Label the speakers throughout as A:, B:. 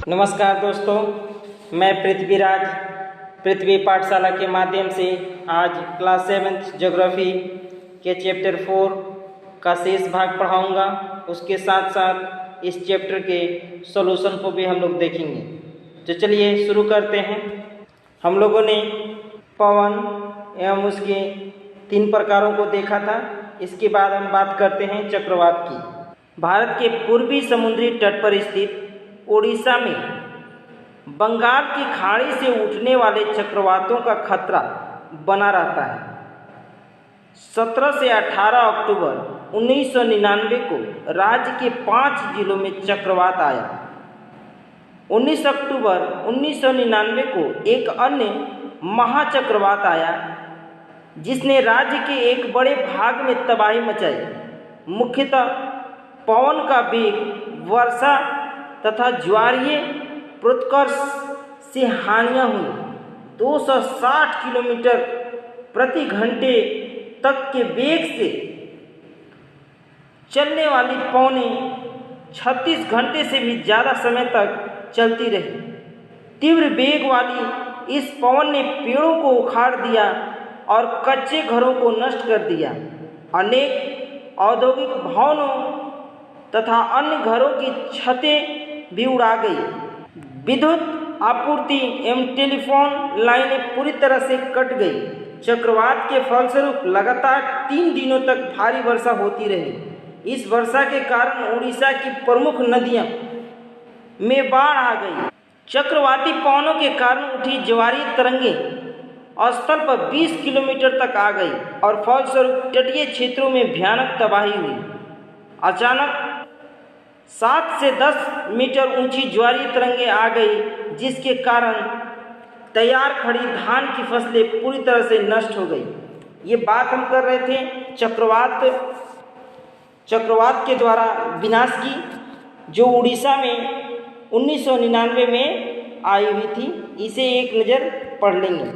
A: नमस्कार दोस्तों, मैं पृथ्वीराज पृथ्वी पाठशाला के माध्यम से आज क्लास 7th ज्योग्राफी के चैप्टर 4 का शेष भाग पढ़ाऊंगा। उसके साथ साथ इस चैप्टर के सॉल्यूशन को भी हम लोग देखेंगे। तो चलिए शुरू करते हैं। हम लोगों ने पवन एवं उसके 3 प्रकारों को देखा था। इसके बाद हम बात करते हैं चक्रवात की। भारत के पूर्वी समुद्री तट पर स्थित ओडिशा में बंगाल की खाड़ी से उठने वाले चक्रवातों का खतरा बना रहता है। 17 से 18 अक्टूबर 1999 को राज्य के 5 जिलों में चक्रवात आया। 19 अक्टूबर 1999 को एक अन्य महाचक्रवात आया जिसने राज्य के एक बड़े भाग में तबाही मचाई। मुख्यतः पवन का वेग, वर्षा तथा ज्वारीय प्रोत्कर्ष से हानियां हुई। 260 किलोमीटर प्रति घंटे तक के वेग से चलने वाली पवनें 36 घंटे से भी ज़्यादा समय तक चलती रही। तीव्र वेग वाली इस पवन ने पेड़ों को उखाड़ दिया और कच्चे घरों को नष्ट कर दिया। अनेक औद्योगिक भवनों तथा अन्य घरों की छतें भी उड़ा गई। विद्युत आपूर्ति एवं टेलीफोन लाइनें पूरी तरह से कट गई। चक्रवात के फलस्वरूप लगातार 3 दिनों तक भारी वर्षा होती रही। इस वर्षा के कारण उड़ीसा की प्रमुख नदियों में बाढ़ आ गई। चक्रवाती पवनों के कारण उठी ज्वारीय तरंगें स्थल पर 20 किलोमीटर तक आ गई और फलस्वरूप तटीय क्षेत्रों में भयानक तबाही हुई। अचानक 7 से 10 मीटर ऊंची ज्वारीय तरंगें आ गई, जिसके कारण तैयार खड़ी धान की फसलें पूरी तरह से नष्ट हो गई। ये बात हम कर रहे थे चक्रवात के द्वारा विनाश की, जो उड़ीसा में 1999 में आई हुई थी। इसे एक नज़र पढ़ लेंगे।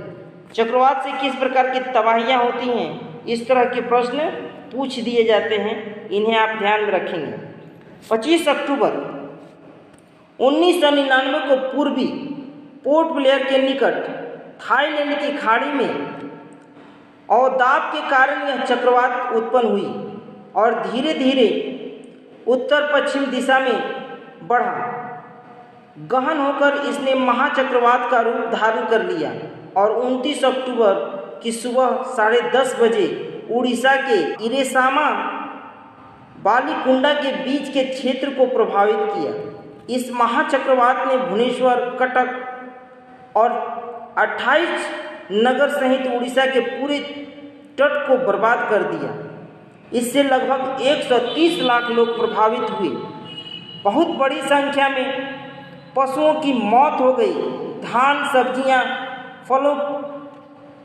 A: चक्रवात से किस प्रकार की तबाहियाँ होती हैं, इस तरह के प्रश्न पूछ दिए जाते हैं, इन्हें आप ध्यान में रखेंगे। 25 अक्टूबर 1999 को पूर्वी पोर्ट ब्लेयर के निकट थाईलैंड की खाड़ी में अवदाब के कारण यह चक्रवात उत्पन्न हुई और धीरे धीरे उत्तर पश्चिम दिशा में बढ़ा। गहन होकर इसने महाचक्रवात का रूप धारण कर लिया और 29 अक्टूबर की सुबह 10:30 बजे उड़ीसा के इरेसामा बालीकुंडा के बीच के क्षेत्र को प्रभावित किया। इस महाचक्रवात ने भुवनेश्वर, कटक और 28 नगर सहित उड़ीसा के पूरे तट को बर्बाद कर दिया। इससे लगभग 130 लाख लोग प्रभावित हुए। बहुत बड़ी संख्या में पशुओं की मौत हो गई। धान, सब्जियां, फलों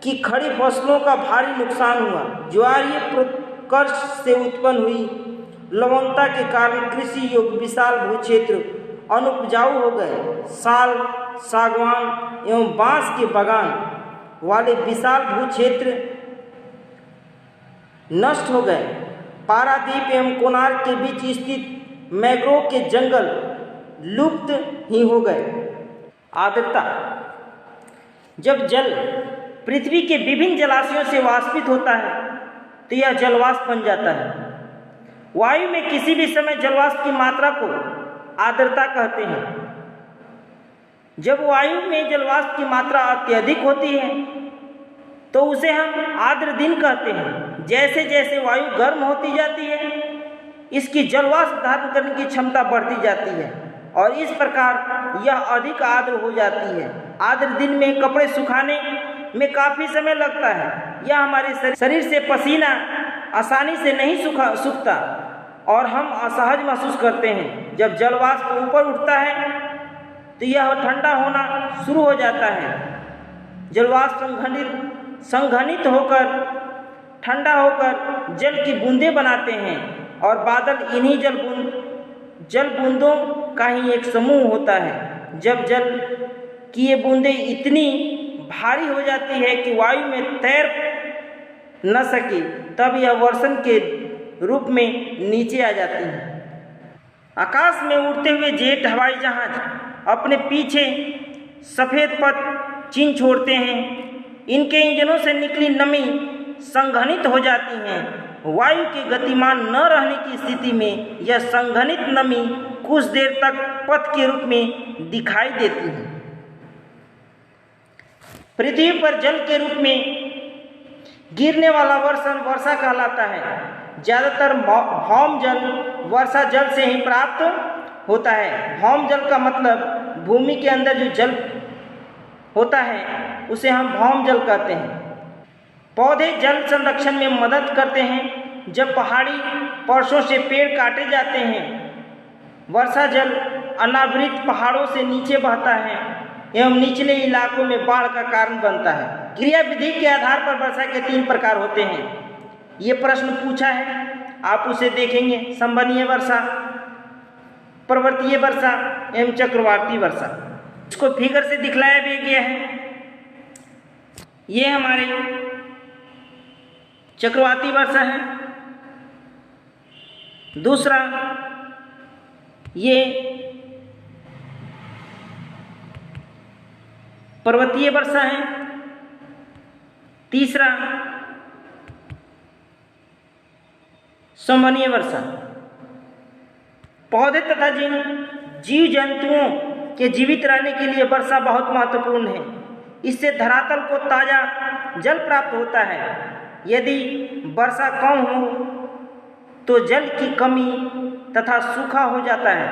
A: की खड़ी फसलों का भारी नुकसान हुआ। ज्वारीय प्रोत्कर्ष से उत्पन्न हुई लवणता के कारण कृषि योग्य विशाल भू क्षेत्र अनुपजाऊ हो गए। साल, सागवान एवं बांस के बागान वाले विशाल भू क्षेत्र नष्ट हो गए। पारादीप एवं कोणार्क के बीच स्थित मैंग्रोव के जंगल लुप्त ही हो गए। आर्द्रता। जब जल पृथ्वी के विभिन्न जलाशयों से वाष्पित होता है तो यह जलवाष्प बन जाता है। वायु में किसी भी समय जलवाष्प की मात्रा को आर्द्रता कहते हैं। जब वायु में जलवाष्प की मात्रा अत्यधिक होती है तो उसे हम आर्द्र दिन कहते हैं। जैसे जैसे वायु गर्म होती जाती है, इसकी जलवाष्प धारण करने की क्षमता बढ़ती जाती है और इस प्रकार यह अधिक आर्द्र हो जाती है। आर्द्र दिन में कपड़े सुखाने में काफ़ी समय लगता है। यह हमारे शरीर से पसीना आसानी से नहीं सूखता और हम असहज महसूस करते हैं। जब जलवाष्प ऊपर उठता है तो यह ठंडा होना शुरू हो जाता है। जलवाष्प संघनित होकर ठंडा होकर जल की बूंदें बनाते हैं और बादल इन्हीं जल बूंदों का ही एक समूह होता है। जब जल की ये बूंदें इतनी भारी हो जाती है कि वायु में तैर न सके, तब यह वर्षण के रूप में नीचे आ जाती हैं। आकाश में उड़ते हुए जेट हवाई जहाज अपने पीछे सफ़ेद पथ चिन्ह छोड़ते हैं। इनके इंजनों से निकली नमी संघनित हो जाती हैं। वायु के गतिमान न रहने की स्थिति में यह संघनित नमी कुछ देर तक पथ के रूप में दिखाई देती है। पृथ्वी पर जल के रूप में गिरने वाला वर्षण वर्षा कहलाता है। ज़्यादातर भौम जल वर्षा जल से ही प्राप्त होता है। भौम जल का मतलब भूमि के अंदर जो जल होता है उसे हम भौम जल कहते हैं। पौधे जल संरक्षण में मदद करते हैं। जब पहाड़ी पर्वतों से पेड़ काटे जाते हैं, वर्षा जल अनावृत पहाड़ों से नीचे बहता है एवं निचले इलाकों में बाढ़ का कारण बनता है। क्रिया विधि के आधार पर वर्षा के 3 प्रकार होते हैं। ये प्रश्न पूछा है, आप उसे देखेंगे। संवहनीय वर्षा, पर्वतीय वर्षा एवं चक्रवाती वर्षा। इसको फिगर से दिखलाया भी गया है। ये हमारे चक्रवाती वर्षा है। दूसरा ये पर्वतीय वर्षा है। तीसरा संवहनीय वर्षा। पौधे तथा जीव जंतुओं के जीवित रहने के लिए वर्षा बहुत महत्वपूर्ण है। इससे धरातल को ताज़ा जल प्राप्त होता है। यदि वर्षा कम हो तो जल की कमी तथा सूखा हो जाता है।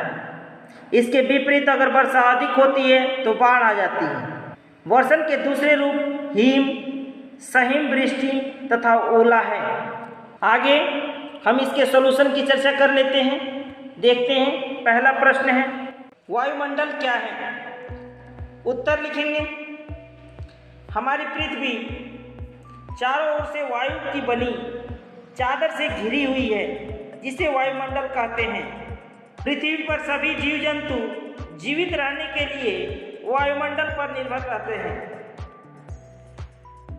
A: इसके विपरीत अगर वर्षा अधिक होती है तो बाढ़ आ जाती है। वर्षण के दूसरे रूप हिम, सहिम वृष्टि तथा ओला है। आगे हम इसके सॉल्यूशन की चर्चा कर लेते हैं। देखते हैं, पहला प्रश्न है वायुमंडल क्या है। उत्तर लिखेंगे, हमारी पृथ्वी चारों ओर से वायु की बनी चादर से घिरी हुई है, जिसे वायुमंडल कहते हैं। पृथ्वी पर सभी जीव जंतु जीवित रहने के लिए वायुमंडल पर निर्भर रहते हैं।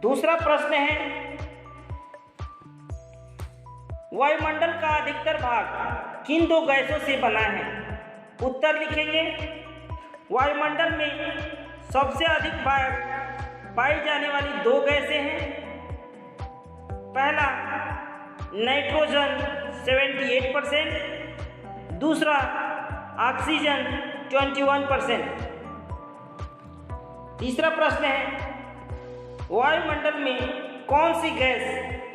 A: दूसरा प्रश्न है वायुमंडल का अधिकतर भाग किन 2 गैसों से बना है। उत्तर लिखेंगे, वायुमंडल में सबसे अधिक पाई जाने वाली 2 गैसें हैं। पहला नाइट्रोजन 78%, दूसरा ऑक्सीजन 21%। तीसरा प्रश्न है वायुमंडल में कौन सी गैस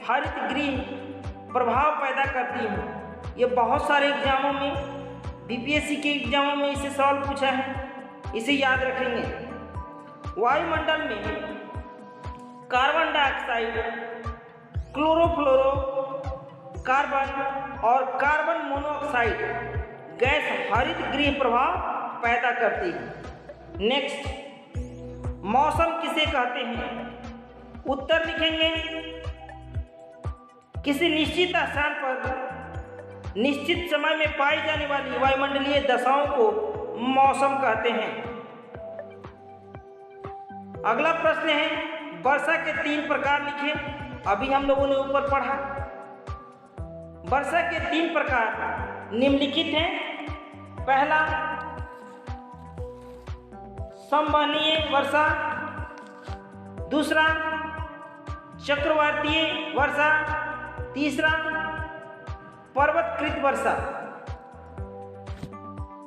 A: हरित गृह प्रभाव पैदा करती है। ये बहुत सारे एग्जामों में, बीपीएससी के एग्जामों में इसे सवाल पूछा है, इसे याद रखेंगे। वायुमंडल में कार्बन डाइऑक्साइड, क्लोरोफ्लोरो कार्बन और कार्बन मोनोऑक्साइड गैस हरित गृह प्रभाव पैदा करती है। नेक्स्ट, मौसम किसे कहते हैं। उत्तर लिखेंगे, किसी निश्चित स्थान पर निश्चित समय में पाई जाने वाली वायुमंडलीय दशाओं को मौसम कहते हैं। अगला प्रश्न है वर्षा के 3 प्रकार लिखें। अभी हम लोगों ने ऊपर पढ़ा। वर्षा के 3 प्रकार निम्नलिखित हैं। पहला संवहनीय वर्षा, दूसरा चक्रवातीय वर्षा, तीसरा पर्वतकृत वर्षा।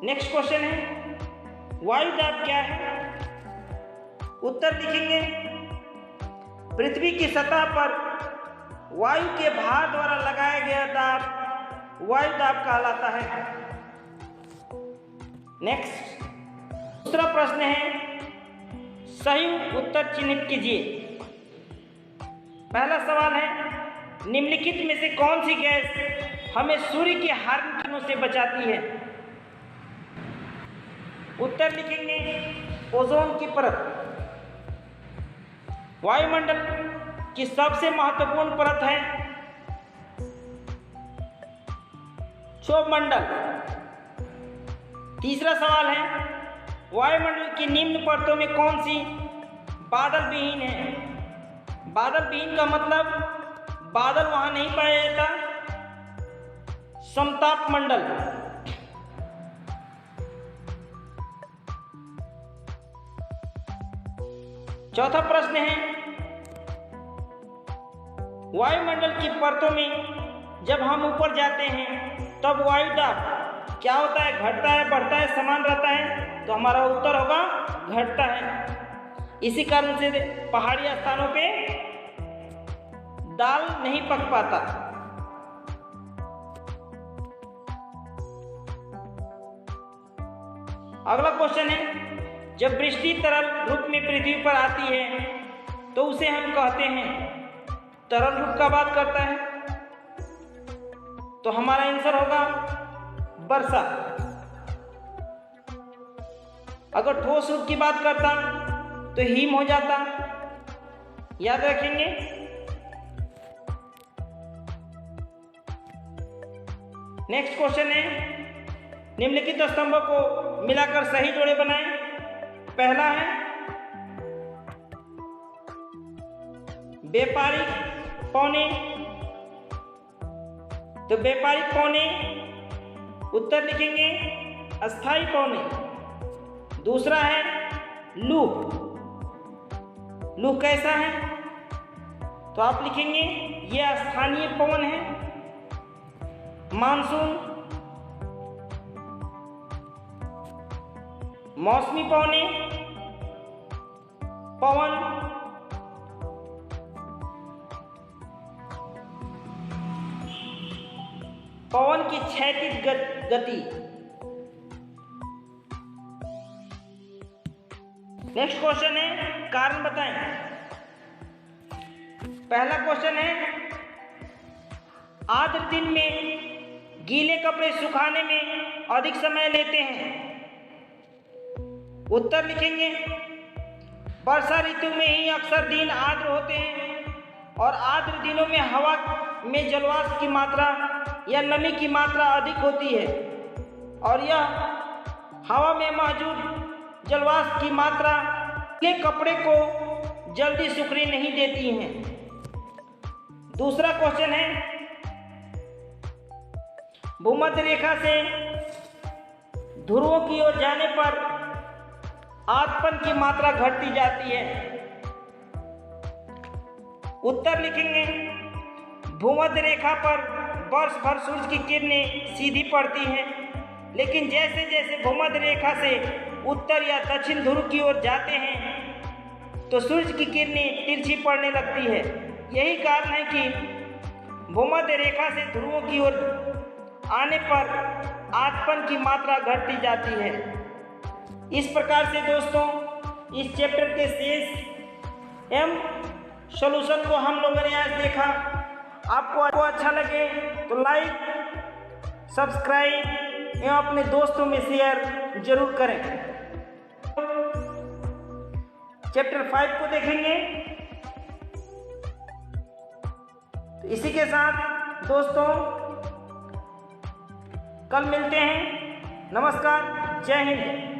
A: नेक्स्ट क्वेश्चन है वायुदाब क्या है। उत्तर लिखेंगे, पृथ्वी की सतह पर वायु के भार द्वारा लगाया गया दाब वायुदाब कहलाता है। नेक्स्ट, दूसरा प्रश्न है सही उत्तर चिन्हित कीजिए। पहला सवाल है निम्नलिखित में से कौन सी गैस हमें सूर्य के हार्मफुल किरणों से बचाती है। उत्तर लिखेंगे, ओजोन की परत। वायुमंडल की सबसे महत्वपूर्ण परत है क्षोभमंडल। तीसरा सवाल है वायुमंडल की निम्न परतों में कौन सी बादल विहीन है। बादल विहीन का मतलब बादल वहां नहीं पाया जाता। समताप मंडल। चौथा प्रश्न है, वायुमंडल की परतों में जब हम ऊपर जाते हैं तब वायु दाब क्या होता है, घटता है, बढ़ता है, समान रहता है? तो हमारा उत्तर होगा घटता है। इसी कारण से पहाड़ी स्थानों पे दाल नहीं पक पाता। अगला क्वेश्चन है, जब वृष्टि तरल रूप में पृथ्वी पर आती है तो उसे हम कहते हैं तरल रूप का बात करता है, तो हमारा आंसर होगा वर्षा। अगर ठोस रूप की बात करता तो हिम हो जाता, याद रखेंगे। नेक्स्ट क्वेश्चन है, निम्नलिखित स्तंभों को मिलाकर सही जोड़े बनाएं। पहला है व्यापारिक पौने, तो व्यापारिक पौने उत्तर लिखेंगे अस्थाई पौने। दूसरा है लूह, लूह कैसा है, तो आप लिखेंगे यह स्थानीय पवन है। मानसून, मौसमी पौने, पवन, पवन की क्षैतिज गति। नेक्स्ट क्वेश्चन है, कारण बताएं। पहला क्वेश्चन है, आर्द्र दिन में गीले कपड़े सुखाने में अधिक समय लेते हैं। उत्तर लिखेंगे वर्षा ऋतु में ही अक्सर दिन आर्द्र होते हैं और आर्द्र दिनों में हवा में जलवाष्प की मात्रा या नमी की मात्रा अधिक होती है और यह हवा में मौजूद जलवाष्प की मात्रा गीले कपड़े को जल्दी सूखने नहीं देती हैं। दूसरा क्वेश्चन है, भूमध्य रेखा से ध्रुवों की ओर जाने पर आर्द्रपन की मात्रा घटती जाती है। उत्तर लिखेंगे भूमध्य रेखा पर वर्ष भर सूर्य की किरणें सीधी पड़ती हैं, लेकिन जैसे जैसे भूमध्य रेखा से उत्तर या दक्षिण ध्रुव की ओर जाते हैं तो सूर्य की किरणें तिरछी पड़ने लगती है। यही कारण है कि भूमध्य रेखा से ध्रुवों की ओर आने पर आर्द्रपन की मात्रा घटती जाती है। इस प्रकार से दोस्तों इस चैप्टर के शेष एवं सॉल्यूशन को हम लोगों ने आज देखा। आपको अच्छा लगे तो लाइक, सब्सक्राइब एवं अपने दोस्तों में शेयर जरूर करें। चैप्टर 5 को देखेंगे। तो इसी के साथ दोस्तों कल मिलते हैं। नमस्कार, जय हिंद।